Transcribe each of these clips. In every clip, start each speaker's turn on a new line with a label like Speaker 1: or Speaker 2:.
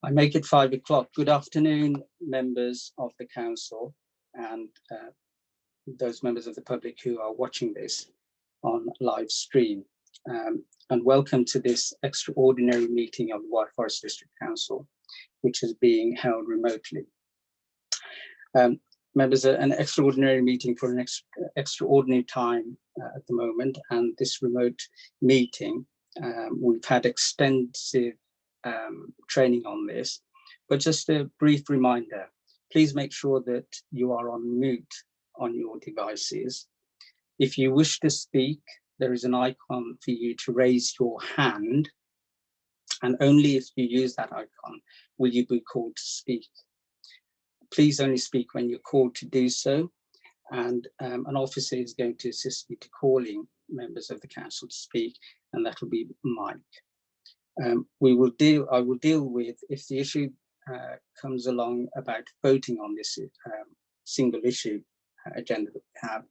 Speaker 1: I make it 5 o'clock. Good afternoon, members of the council and those members of the public who are watching this on live stream. And welcome to this extraordinary meeting of the White Forest District Council, which is being held remotely. Members, an extraordinary meeting for an extraordinary time at the moment, and this remote meeting, we've had extensive training on this, but just a brief reminder, please make sure that you are on mute on your devices. If you wish to speak, there is an icon for you to raise your hand, and only if you use that icon will you be called to speak. Please only speak when you're called to do so, and an officer is going to assist you to calling members of the council to speak, and that will be Mike. I will deal with, if the issue comes along about voting on this single issue agenda that we have,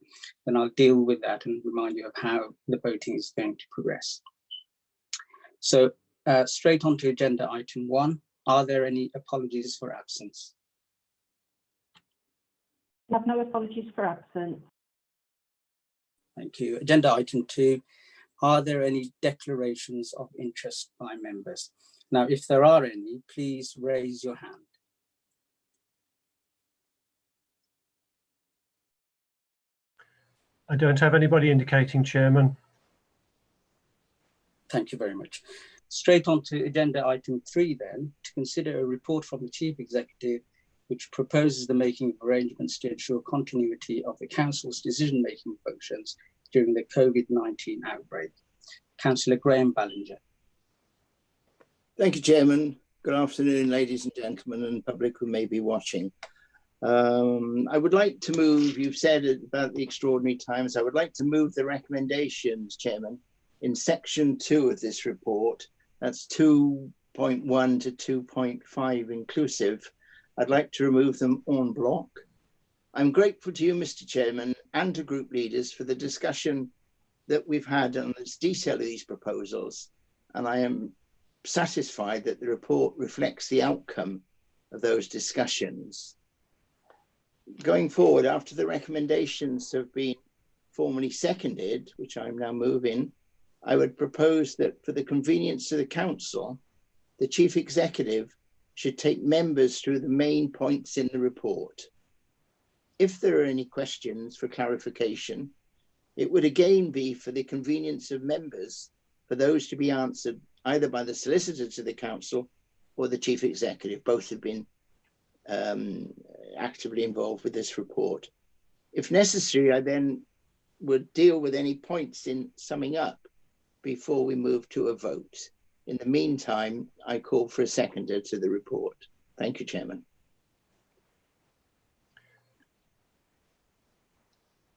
Speaker 1: then I'll deal with that and remind you of how the voting is going to progress. So straight on to agenda item 1. Are there any apologies for absence?
Speaker 2: I have no apologies for absence.
Speaker 1: Thank you. Agenda item 2. Are there any declarations of interest by members? Now, if there are any, please raise your hand.
Speaker 3: I don't have anybody indicating, Chairman.
Speaker 1: Thank you very much. Straight on to agenda item 3 then, to consider a report from the Chief Executive which proposes the making of arrangements to ensure continuity of the Council's decision-making functions during the COVID-19 outbreak. Councillor Graham Ballinger.
Speaker 4: Thank you, Chairman. Good afternoon, ladies and gentlemen, and public who may be watching. I would like to move, you've said about the extraordinary times, I would like to move the recommendations, Chairman, in section 2 of this report, that's 2.1 to 2.5 inclusive. I'd like to remove them en bloc. I'm grateful to you, Mr. Chairman, and to group leaders for the discussion that we've had on the detail of these proposals, and I am satisfied that the report reflects the outcome of those discussions. Going forward, after the recommendations have been formally seconded, which I'm now moving, I would propose that for the convenience of the Council, the Chief Executive should take members through the main points in the report. If there are any questions for clarification, it would again be for the convenience of members for those to be answered either by the Solicitor to the Council or the Chief Executive. Both have been actively involved with this report. If necessary, I then would deal with any points in summing up before we move to a vote. In the meantime, I call for a seconder to the report. Thank you, Chairman.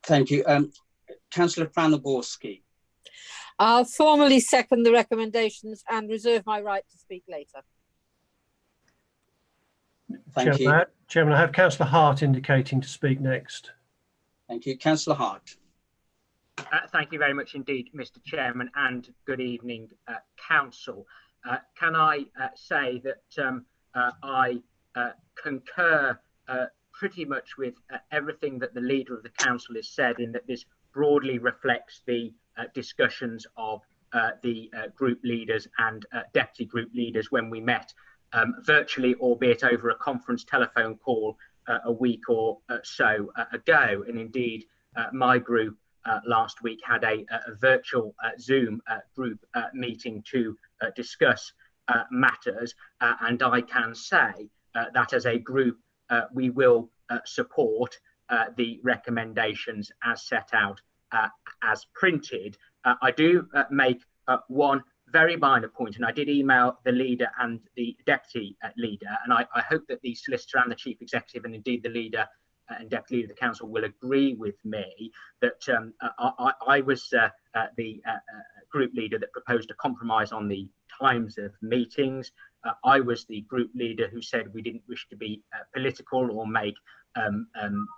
Speaker 1: Thank you. Councillor Franaborski.
Speaker 5: I'll formally second the recommendations and reserve my right to speak later.
Speaker 1: Thank you.
Speaker 3: Chairman, I have Councillor Hart indicating to speak next.
Speaker 1: Thank you. Councillor Hart.
Speaker 6: Thank you very much indeed, Mr. Chairman, and good evening, Council. Can I say that I concur pretty much with everything that the Leader of the Council has said, in that this broadly reflects the discussions of the group leaders and deputy group leaders when we met virtually, albeit over a conference telephone call a week or so ago. And indeed, my group last week had a virtual Zoom group meeting to discuss matters, and I can say that as a group we will support the recommendations as set out as printed. I do make one very minor point, and I did email the leader and the deputy leader, and I hope that the solicitor and the chief executive, and indeed the leader and deputy leader of the council, will agree with me that I was the group leader that proposed a compromise on the times of meetings. I was the group leader who said we didn't wish to be political or make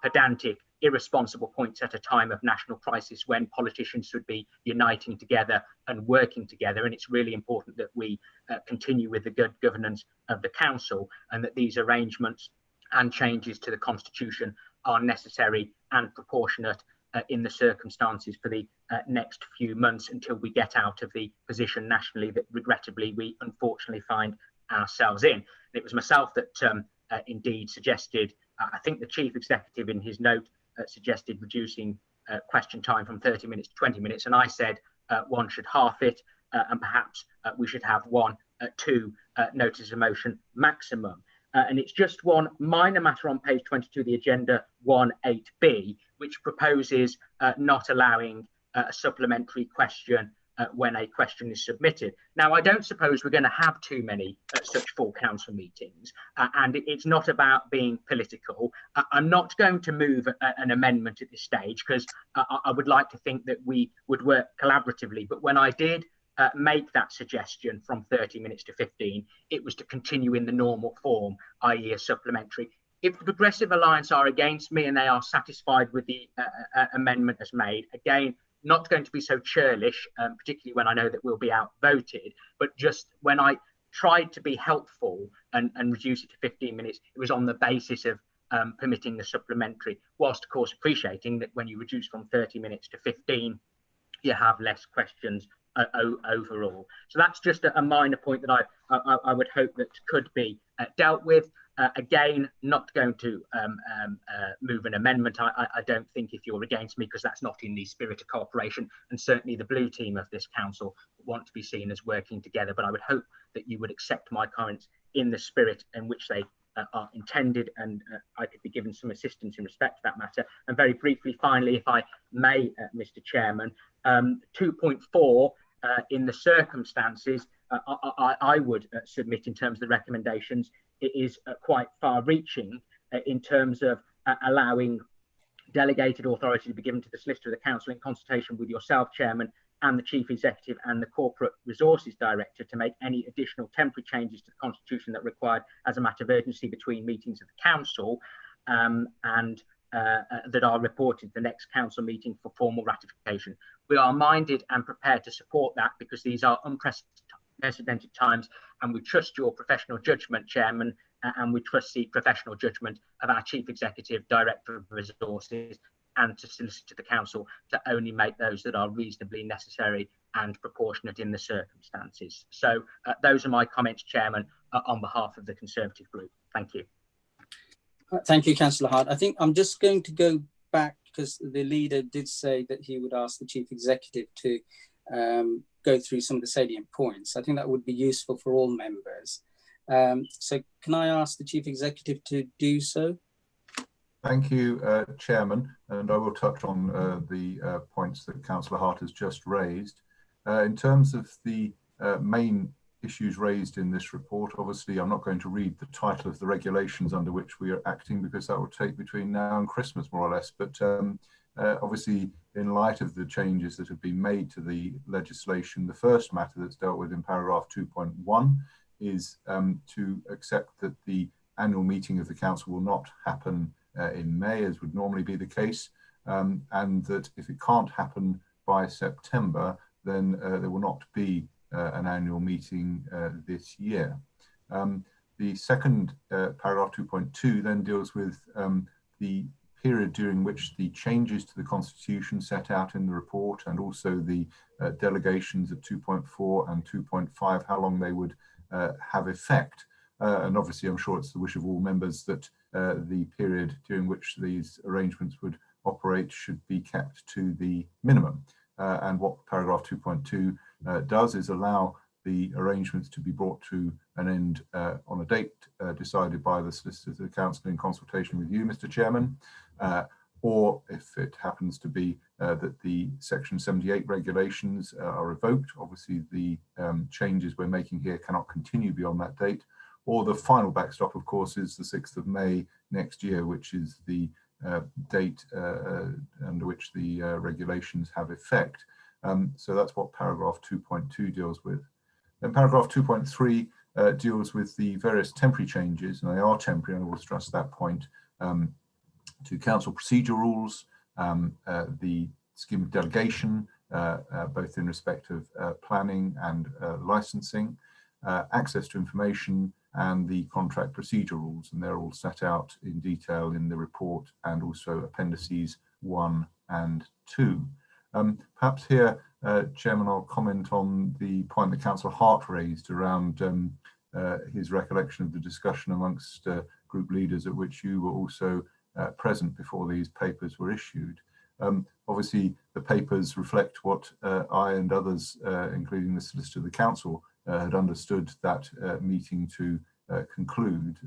Speaker 6: pedantic irresponsible points at a time of national crisis when politicians should be uniting together and working together. And it's really important that we continue with the good governance of the council, and that these arrangements and changes to the constitution are necessary and proportionate in the circumstances for the next few months, until we get out of the position nationally that regrettably we unfortunately find ourselves in. And it was myself that indeed suggested, I think the chief executive in his note suggested reducing question time from 30 minutes to 20 minutes. And I said one should half it, and perhaps we should have two notices of motion maximum. And it's just one minor matter on page 22 of the agenda, 1.8b, which proposes not allowing a supplementary question when a question is submitted. Now, I don't suppose we're going to have too many such full council meetings, and it's not about being political. I'm not going to move an amendment at this stage, because I would like to think that we would work collaboratively. But when I did make that suggestion from 30 minutes to 15, it was to continue in the normal form, i.e. a supplementary. If the Progressive Alliance are against me and they are satisfied with the amendment as made, again, not going to be so churlish, particularly when I know that we'll be outvoted, but just when I tried to be helpful and reduce it to 15 minutes, it was on the basis of permitting the supplementary, whilst of course appreciating that when you reduce from 30 minutes to 15, you have less questions overall. So that's just a minor point that I would hope that could be dealt with. Again, not going to move an amendment. I don't think, if you're against me, because that's not in the spirit of cooperation, and certainly the blue team of this council want to be seen as working together. But I would hope that you would accept my comments in the spirit in which they are intended, and I could be given some assistance in respect to that matter. And very briefly, finally, if I may, Mr. Chairman, 2.4, in the circumstances, I would submit in terms of the recommendations, it is quite far-reaching in terms of allowing delegated authority to be given to the Solicitor of the Council in consultation with yourself, Chairman, and the Chief Executive and the Corporate Resources Director to make any additional temporary changes to the Constitution that are required as a matter of urgency between meetings of the Council, and that are reported the next Council meeting for formal ratification. We are minded and prepared to support that, because these are unprecedented times, and we trust your professional judgment, Chairman, and we trust the professional judgment of our Chief Executive, Director of Resources, and to solicit the Council to only make those that are reasonably necessary and proportionate in the circumstances. So those are my comments, Chairman, on behalf of the Conservative Group. Thank you.
Speaker 1: Thank you, Councillor Hart. I think I'm just going to go back, because the leader did say that he would ask the Chief Executive to go through some of the salient points. I think that would be useful for all members. So can I ask the Chief Executive to do so?
Speaker 7: Thank you, Chairman, and I will touch on the points that Councillor Hart has just raised. In terms of the main issues raised in this report, obviously I'm not going to read the title of the regulations under which we are acting, because that will take between now and Christmas, more or less. But obviously, in light of the changes that have been made to the legislation, the first matter that's dealt with in paragraph 2.1 is to accept that the annual meeting of the Council will not happen in May, as would normally be the case, and that if it can't happen by September, then there will not be an annual meeting this year. The second paragraph 2.2 then deals with the period during which the changes to the Constitution set out in the report, and also the delegations at 2.4 and 2.5, how long they would have effect. And obviously, I'm sure it's the wish of all members that the period during which these arrangements would operate should be kept to the minimum. And what paragraph 2.2 does is allow the arrangements to be brought to an end on a date decided by the Solicitor of the Council in consultation with you, Mr. Chairman, or if it happens to be that the Section 78 regulations are revoked, obviously the changes we're making here cannot continue beyond that date, or the final backstop, of course, is the 6th of May next year, which is the date under which the regulations have effect. So that's what paragraph 2.2 deals with. Then paragraph 2.3 deals with the various temporary changes, and they are temporary, and I will stress that point, to council procedure rules, the scheme of delegation, both in respect of planning and licensing, access to information, and the contract procedure rules, and they're all set out in detail in the report and also appendices 1 and 2. Perhaps here, Chairman, I'll comment on the point that Councillor Hart raised around his recollection of the discussion amongst group leaders at which you were also present before these papers were issued. Obviously, the papers reflect what I and others, including the Solicitor of the Council, had understood that meeting to conclude.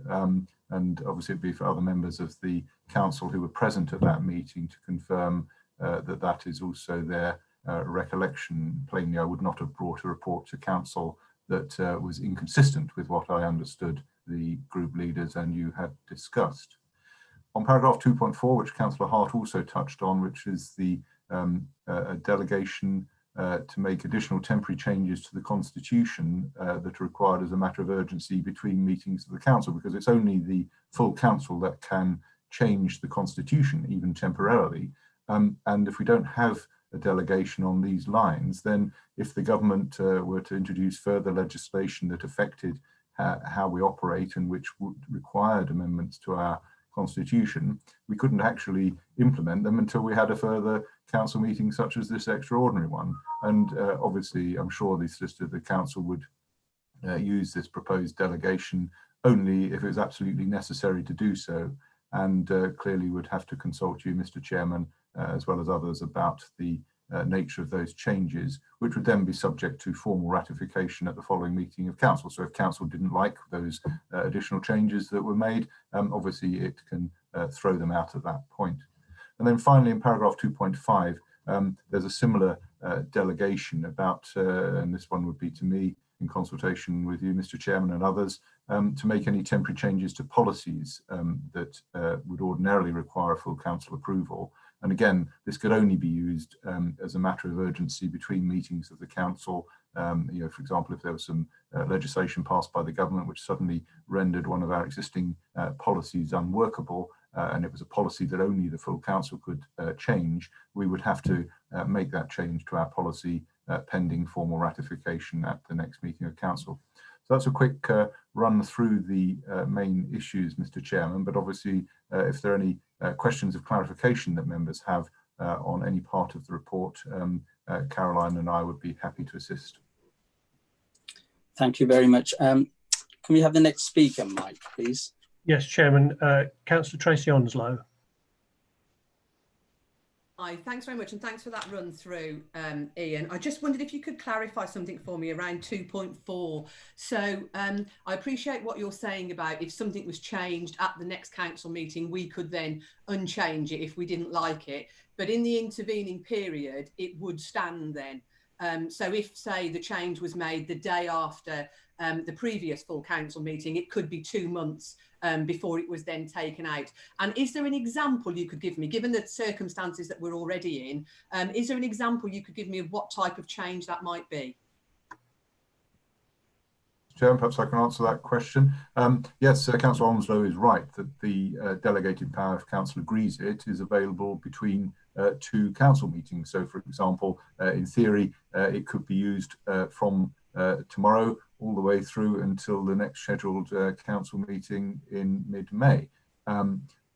Speaker 7: And obviously it'd be for other members of the council who were present at that meeting to confirm that that is also their recollection. Plainly, I would not have brought a report to council that was inconsistent with what I understood the group leaders and you had discussed. On paragraph 2.4, which Councillor Hart also touched on, which is the delegation to make additional temporary changes to the constitution that are required as a matter of urgency between meetings of the council, because it's only the full council that can change the constitution, even temporarily. And if we don't have a delegation on these lines, then if the government were to introduce further legislation that affected how we operate and which would required amendments to our constitution, we couldn't actually implement them until we had a further council meeting such as this extraordinary one. And obviously, I'm sure the Solicitor of the Council would use this proposed delegation only if it was absolutely necessary to do so, and clearly would have to consult you, Mr. Chairman, as well as others, about the nature of those changes, which would then be subject to formal ratification at the following meeting of council. So if council didn't like those additional changes that were made, obviously it can throw them out at that point. And then finally, in paragraph 2.5, there's a similar delegation about, and this one would be to me in consultation with you, Mr. Chairman, and others, to make any temporary changes to policies that would ordinarily require a full council approval. And again, this could only be used as a matter of urgency between meetings of the council. You know, for example, if there was some legislation passed by the government which suddenly rendered one of our existing policies unworkable, and it was a policy that only the full council could change, we would have to make that change to our policy pending formal ratification at the next meeting of council. So that's a quick run through the main issues, Mr. Chairman, but obviously if there are any questions of clarification that members have on any part of the report, Caroline and I would be happy to assist.
Speaker 1: Thank you very much. Can we have the next speaker, Mike, please?
Speaker 3: Yes, Chairman. Councillor Tracy Onslow.
Speaker 8: Hi, thanks very much, and thanks for that run through, Ian. I just wondered if you could clarify something for me around 2.4. So I appreciate what you're saying about if something was changed at the next council meeting, we could then unchange it if we didn't like it. But in the intervening period, it would stand then. So if, say, the change was made the day after the previous full council meeting, it could be 2 months before it was then taken out. And is there an example you could give me, given the circumstances that we're already in, is there an example you could give me of what type of change that might be?
Speaker 7: Chairman, perhaps I can answer that question. Yes, Councillor Onslow is right that the delegated power, if council agrees it, is available between 2 council meetings. So, for example, in theory, it could be used from tomorrow all the way through until the next scheduled council meeting in mid-May.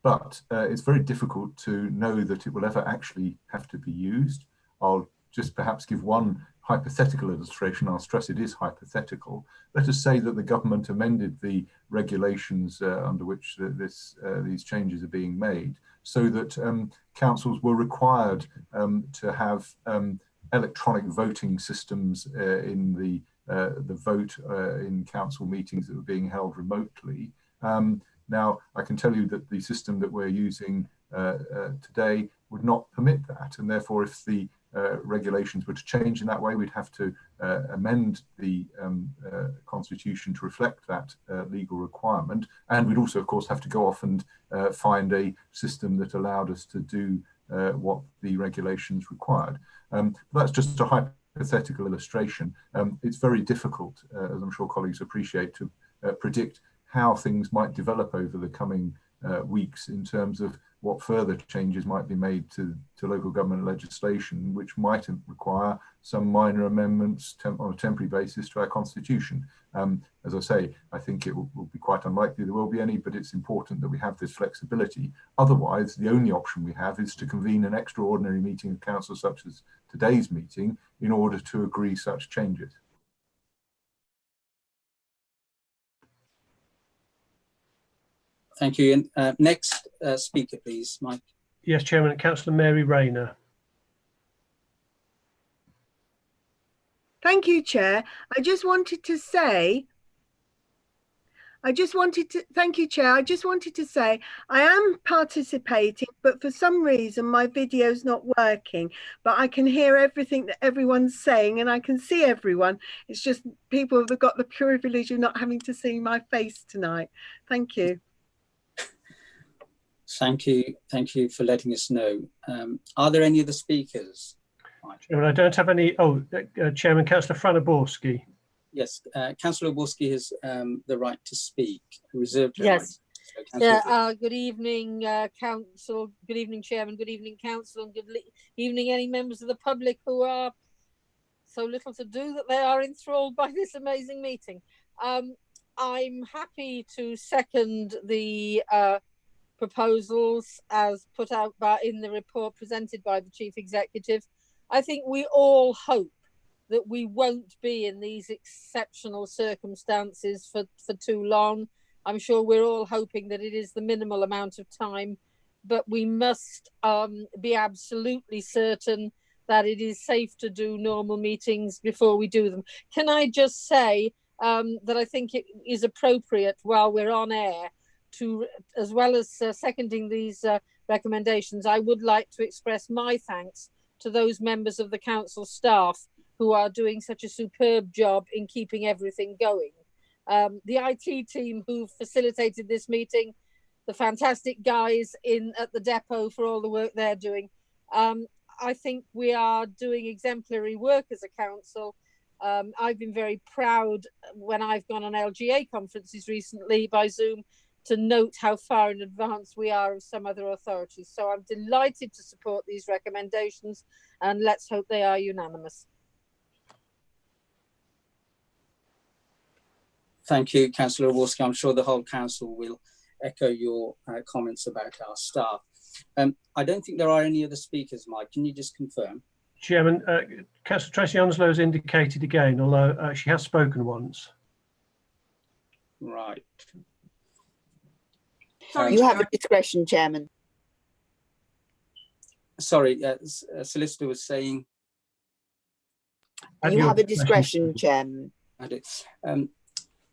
Speaker 7: But it's very difficult to know that it will ever actually have to be used. I'll just perhaps give one hypothetical illustration. I'll stress it is hypothetical. Let us say that the government amended the regulations under which these changes are being made, so that councils were required to have electronic voting systems in the vote in council meetings that were being held remotely. Now, I can tell you that the system that we're using today would not permit that, and therefore if the regulations were to change in that way, we'd have to amend the constitution to reflect that legal requirement, and we'd also of course have to go off and find a system that allowed us to do what the regulations required. That's just a hypothetical illustration. It's very difficult, as I'm sure colleagues appreciate, to predict how things might develop over the coming weeks in terms of what further changes might be made to local government legislation, which might require some minor amendments on a temporary basis to our constitution. As I say, I think it will be quite unlikely there will be any, but it's important that we have this flexibility. Otherwise, the only option we have is to convene an extraordinary meeting of council such as today's meeting in order to agree such changes.
Speaker 1: Thank you. And next speaker, please, Mike.
Speaker 3: Yes, Chairman, Councillor Mary Rayner.
Speaker 9: Thank you, Chair. Thank you, Chair. I just wanted to say I am participating, but for some reason my video's not working, but I can hear everything that everyone's saying and I can see everyone. It's just people have got the privilege of not having to see my face tonight. Thank you.
Speaker 1: Thank you for letting us know. Are there any other speakers?
Speaker 3: Chairman, I don't have any. Oh, Chairman, Councillor Franaborski.
Speaker 1: Yes, Councillor Borski has the right to speak. Reserved.
Speaker 5: Yes.
Speaker 1: Right. So,
Speaker 5: Good evening, Council. Good evening, Chairman. Good evening, Council. And good evening, any members of the public who are so little to do that they are enthralled by this amazing meeting. I'm happy to second the proposals as put out in the report presented by the Chief Executive. I think we all hope that we won't be in these exceptional circumstances for too long. I'm sure we're all hoping that it is the minimal amount of time, but we must be absolutely certain that it is safe to do normal meetings before we do them. Can I just say that I think it is appropriate while we're on air to, as well as seconding these recommendations, I would like to express my thanks to those members of the council staff who are doing such a superb job in keeping everything going. The IT team who facilitated this meeting, the fantastic guys at the depot for all the work they're doing. I think we are doing exemplary work as a council. I've been very proud when I've gone on LGA conferences recently by Zoom to note how far in advance we are of some other authorities. So I'm delighted to support these recommendations and let's hope they are unanimous.
Speaker 1: thank you, Councillor Walski. I'm sure the whole council will echo your comments about our staff. I don't think there are any other speakers, Mike. Can you just confirm?
Speaker 3: Chairman, Councillor Tracy Onslow has indicated again, although she has spoken once.
Speaker 1: Right.
Speaker 8: Sorry,
Speaker 10: You have a discretion, Chairman.
Speaker 1: Sorry, Solicitor was saying.
Speaker 10: You have a discretion, Chairman.
Speaker 1: I do.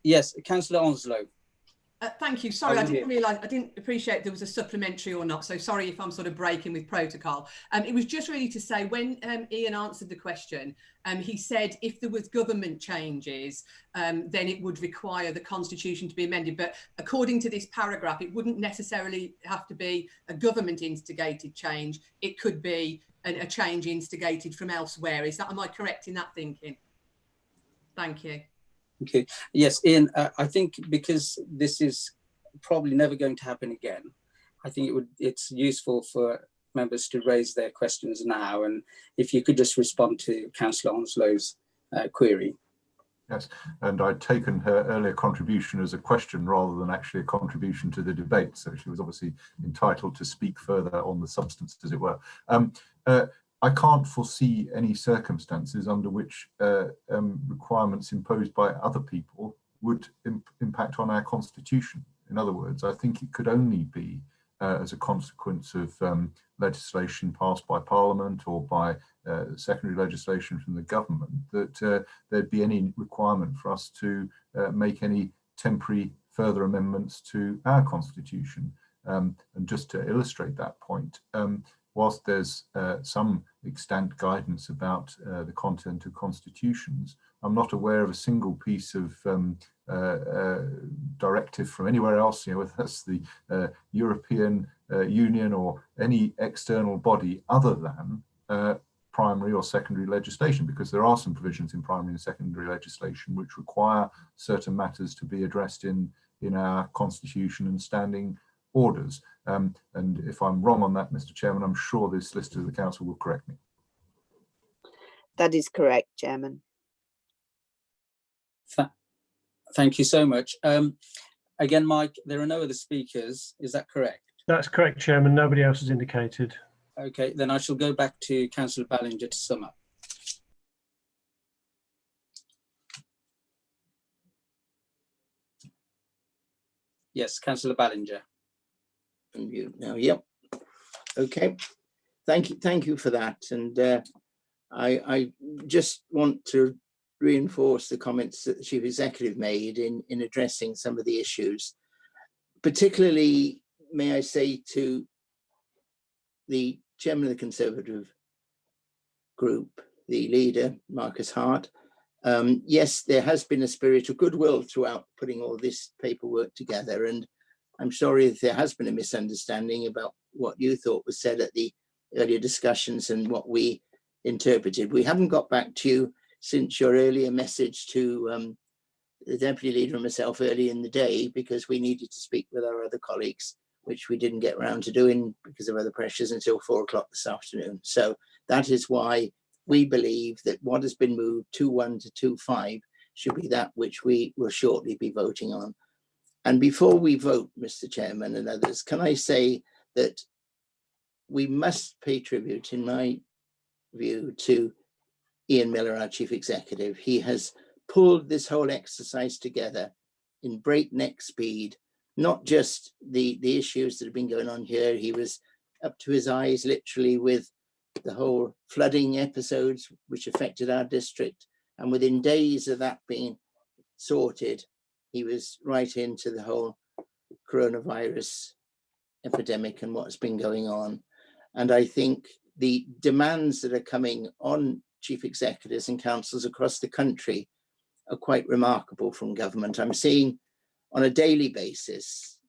Speaker 1: Yes, Councillor Onslow.
Speaker 8: Thank you. Sorry, I didn't realise, I didn't appreciate there was a supplementary or not. So sorry if I'm sort of breaking with protocol. It was just really to say when Ian answered the question, he said if there was government changes, then it would require the constitution to be amended. But according to this paragraph, it wouldn't necessarily have to be a government instigated change. It could be a change instigated from elsewhere. Am I correct in that thinking? Thank you.
Speaker 1: Okay. Yes, Ian, I think because this is probably never going to happen again, I think it's useful for members to raise their questions now. And if you could just respond to Councillor Onslow's query.
Speaker 7: Yes, and I'd taken her earlier contribution as a question rather than actually a contribution to the debate. So she was obviously entitled to speak further on the substance, as it were. I can't foresee any circumstances under which requirements imposed by other people would impact on our constitution. In other words, I think it could only be as a consequence of legislation passed by Parliament or by secondary legislation from the government that there'd be any requirement for us to make any temporary further amendments to our constitution. And just to illustrate that point, whilst there's some extant guidance about the content of constitutions, I'm not aware of a single piece of directive from anywhere else, whether that's the European Union or any external body other than primary or secondary legislation, because there are some provisions in primary and secondary legislation which require certain matters to be addressed in our constitution and standing orders. And if I'm wrong on that, Mr. Chairman, I'm sure the Solicitor of the Council will correct me.
Speaker 10: That is correct, Chairman.
Speaker 1: Thank you so much. Again, Mike, there are no other speakers. Is that correct?
Speaker 3: That's correct, Chairman. Nobody else has indicated.
Speaker 1: Okay, then I shall go back to Councillor Ballinger to sum up. Yes, Councillor Ballinger.
Speaker 4: Unmute now. Yep. Okay. Thank you for that. And I just want to reinforce the comments that the Chief Executive made in addressing some of the issues. Particularly, may I say to the Chairman of the Conservative Group, the leader, Marcus Hart, yes, there has been a spirit of goodwill throughout putting all this paperwork together. And I'm sorry if there has been a misunderstanding about what you thought was said at the earlier discussions and what we interpreted. We haven't got back to you since your earlier message to the Deputy Leader and myself early in the day, because we needed to speak with our other colleagues, which we didn't get around to doing because of other pressures until 4 o'clock this afternoon. So that is why we believe that what has been moved 2.1 to 2.5 should be that which we will shortly be voting on. And before we vote, Mr. Chairman and others, can I say that we must pay tribute, in my view, to Ian Miller, our Chief Executive. He has pulled this whole exercise together in breakneck speed, not just the issues that have been going on here. He was up to his eyes literally with the whole flooding episodes which affected our district. And within days of that being sorted, he was right into the whole coronavirus epidemic and what's been going on. And I think the demands that are coming on chief executives and councils across the country are quite remarkable from government. I'm seeing on a daily basis,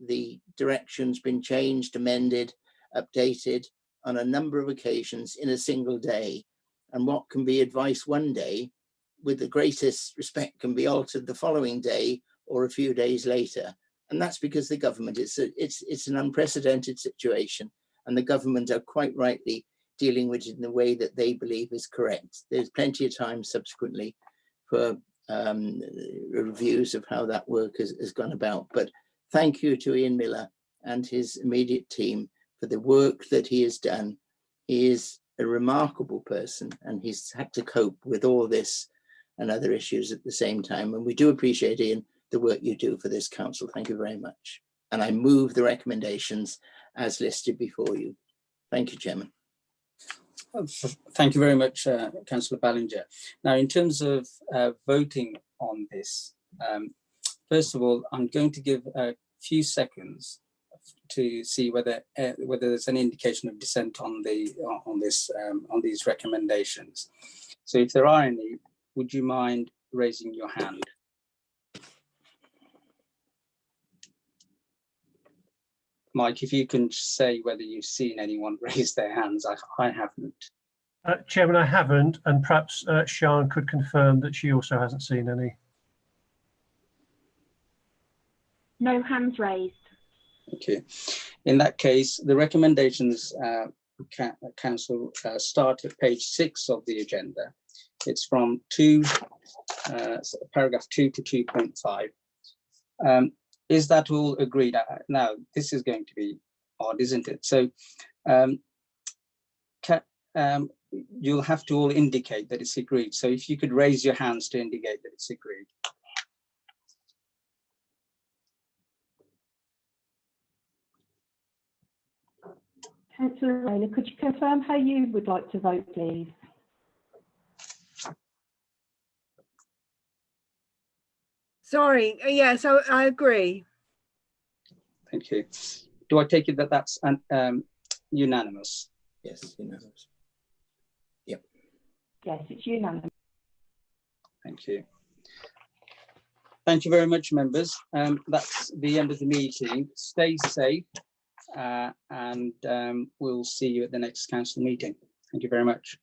Speaker 4: the direction's been changed, amended, updated on a number of occasions in a single day. And what can be advice one day, with the greatest respect, can be altered the following day or a few days later. And that's because the government, it's an unprecedented situation, and the government are quite rightly dealing with it in the way that they believe is correct. There's plenty of time subsequently for reviews of how that work has gone about. But thank you to Ian Miller and his immediate team for the work that he has done. He is a remarkable person, and he's had to cope with all this and other issues at the same time. And we do appreciate, Ian, the work you do for this council. Thank you very much. And I move the recommendations as listed before you. Thank you, Chairman.
Speaker 1: Thank you very much, Councillor Ballinger. Now, in terms of voting on this, first of all, I'm going to give a few seconds to see whether there's an indication of dissent on these recommendations. So, if there are any, would you mind raising your hand? Mike, if you can say whether you've seen anyone raise their hands. I haven't.
Speaker 3: Chairman, I haven't, and perhaps Sian could confirm that she also hasn't seen any.
Speaker 2: No hands raised.
Speaker 1: Okay. In that case, the recommendations, Council, start at page 6 of the agenda. It's from paragraph 2 to 2.5. Is that all agreed? Now, this is going to be odd, isn't it? So you'll have to all indicate that it's agreed. So if you could raise your hands to indicate that it's agreed.
Speaker 2: Councillor Rayner, could you confirm how you would like to vote, please?
Speaker 9: Sorry, yes, I agree.
Speaker 1: Thank you. Do I take it that that's unanimous?
Speaker 4: Yes, unanimous. Yep.
Speaker 2: Yes, it's unanimous.
Speaker 1: Thank you. Thank you very much, members. That's the end of the meeting. Stay safe, and we'll see you at the next council meeting. Thank you very much.